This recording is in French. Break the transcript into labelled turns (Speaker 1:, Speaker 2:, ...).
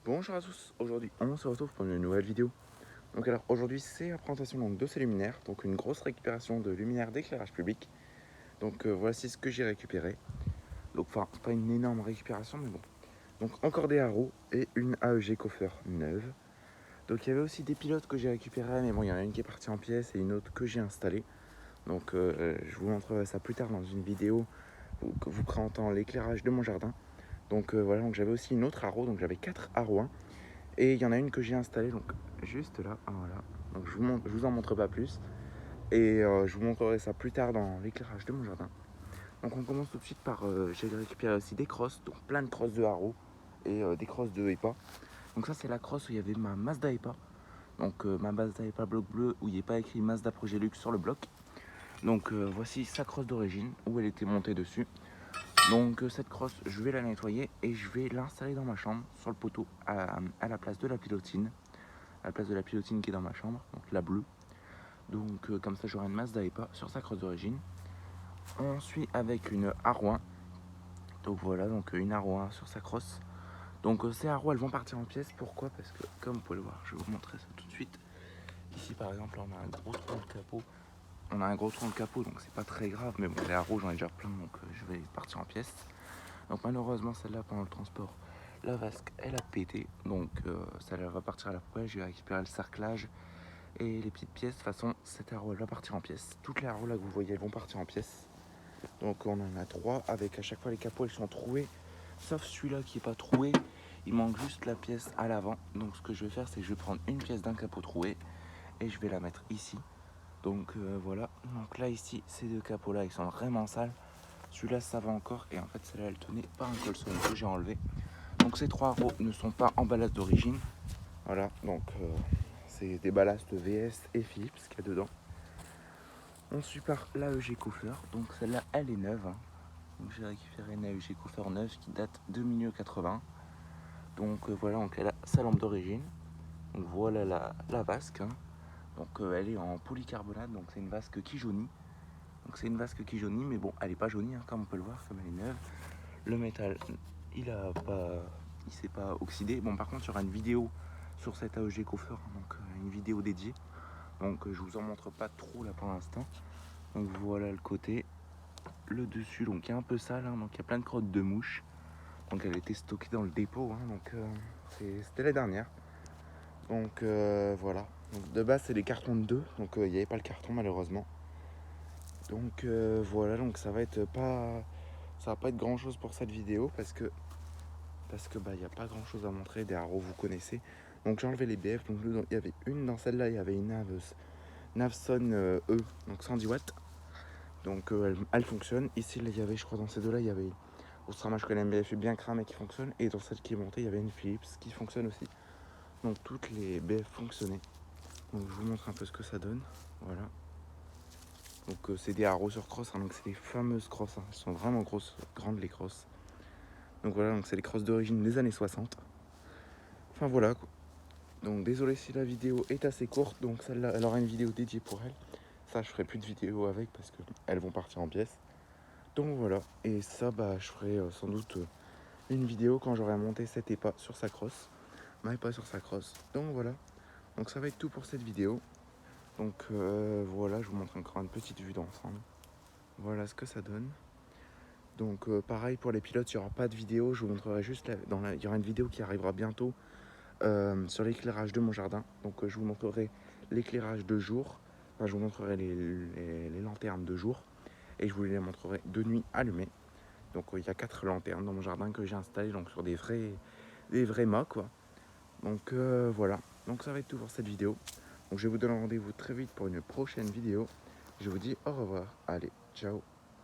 Speaker 1: Bonjour à tous, aujourd'hui on se retrouve pour une nouvelle vidéo. Donc alors aujourd'hui c'est la présentation donc, de ces luminaires, donc une grosse récupération de luminaires d'éclairage public. Donc voici ce que j'ai récupéré. Donc enfin pas une énorme récupération mais bon. Donc encore des Haro et une AEG Coffer neuve. Donc il y avait aussi des pilotes que j'ai récupérés mais bon il y en a une qui est partie en pièces et une autre que j'ai installée. Donc je vous montrerai ça plus tard dans une vidéo vous présentant l'éclairage de mon jardin. Donc voilà, donc j'avais aussi une autre Haro, donc j'avais 4 Haro 1. Et il y en a une que j'ai installée, donc juste là, voilà. Donc je vous en montre pas plus. Et je vous montrerai ça plus tard dans l'éclairage de mon jardin. Donc on commence tout de suite par, j'ai récupéré aussi des crosses, donc plein de crosses de Haro et des crosses de EPA. Donc ça c'est la crosse où il y avait ma Mazda EPA. Donc ma Mazda EPA bloc bleu où il n'est pas écrit Mazda Progelux sur le bloc. Donc voici sa crosse d'origine où elle était montée dessus. Donc cette crosse, je vais la nettoyer et je vais l'installer dans ma chambre sur le poteau à la place de la pilotine. À la place de la pilotine qui est dans ma chambre, donc la bleue. Donc comme ça j'aurai une Mazda EPA sur sa crosse d'origine. On suit avec une Haro 1. Donc voilà, donc une Haro 1 sur sa crosse. Donc ces Haro elles vont partir en pièces. Pourquoi? Parce que comme vous pouvez le voir, je vais vous montrer ça tout de suite. Ici par exemple on a un gros trou de capot. On a un gros trou de capot donc c'est pas très grave. Mais bon les Haro j'en ai déjà plein donc je vais partir en pièces. Donc malheureusement celle-là pendant le transport, la vasque elle a pété. Donc celle-là va partir à la poubelle. Je vais récupérer le cerclage et les petites pièces. De toute façon cette Haro elle va partir en pièces. Toutes les Haro là que vous voyez elles vont partir en pièces. Donc on en a 3 avec à chaque fois les capots ils sont troués. Sauf celui-là qui est pas troué. Il manque juste la pièce à l'avant. Donc ce que je vais faire c'est que je vais prendre une pièce d'un capot troué et je vais la mettre ici. Donc voilà. Donc là ici ces deux capots là ils sont vraiment sales. Celui-là ça va encore et en fait celle-là elle tenait par un colson que j'ai enlevé. Donc ces 3 Haro ne sont pas en ballast d'origine. Voilà, donc c'est des ballasts VS et Philips qu'il y a dedans. On suit par l'AEG Coffer, donc celle-là elle est neuve. Donc j'ai récupéré une AEG Coffer neuve qui date de milieu 80. Donc voilà, donc elle a sa lampe d'origine. Donc voilà la vasque. Donc elle est en polycarbonate, donc c'est une vasque qui jaunit. Donc c'est une vasque qui jaunit, mais bon, elle n'est pas jaunie, comme on peut le voir, comme elle est neuve. Le métal, il s'est pas oxydé. Bon, par contre, il y aura une vidéo sur cette AEG Coffer, donc une vidéo dédiée. Donc je vous en montre pas trop là pour l'instant. Donc voilà le côté, le dessus, donc il est un peu sale, donc il y a plein de crottes de mouches. Donc elle était stockée dans le dépôt, donc c'était la dernière. Donc voilà. Donc, de base c'est des cartons de 2, donc il n'y avait pas le carton malheureusement. Donc voilà, donc ça va pas être grand chose pour cette vidéo parce que bah il n'y a pas grand chose à montrer. Des Haro vous connaissez. Donc j'ai enlevé les BF. Donc il y avait une dans celle-là, il y avait une Navson E, donc 110 watts. Donc elle fonctionne. Ici là, il y avait, je crois dans ces deux-là, il y avait Ostrama, je connais un BF bien cramé qui fonctionne. Et dans celle qui est montée, il y avait une Philips qui fonctionne aussi. Donc toutes les BF fonctionnaient. Donc je vous montre un peu ce que ça donne. Voilà. Donc c'est des Haro sur crosse, donc c'est les fameuses crosses. Elles sont vraiment grosses, grandes les crosses. Donc voilà, donc c'est les crosses d'origine des années 60. Enfin voilà quoi. Donc désolé si la vidéo est assez courte, donc celle-là elle aura une vidéo dédiée pour elle. Ça je ferai plus de vidéos avec parce que elles vont partir en pièces. Donc voilà, et ça bah je ferai sans doute une vidéo quand j'aurai monté cette EPA sur sa crosse. Ma EPA sur sa crosse. Donc voilà, donc ça va être tout pour cette vidéo. Donc voilà, je vous montre encore une petite vue d'ensemble. Voilà ce que ça donne. Donc pareil pour les pilotes, il n'y aura pas de vidéo, je vous montrerai juste, il y aura une vidéo qui arrivera bientôt sur l'éclairage de mon jardin. Donc je vous montrerai l'éclairage de jour, enfin je vous montrerai les lanternes de jour et je vous les montrerai de nuit allumées. Donc il y a 4 lanternes dans mon jardin que j'ai installées donc sur des vrais mâts quoi. Donc voilà, donc ça va être tout pour cette vidéo. Donc je vous donne rendez-vous très vite pour une prochaine vidéo. Je vous dis au revoir, allez, ciao.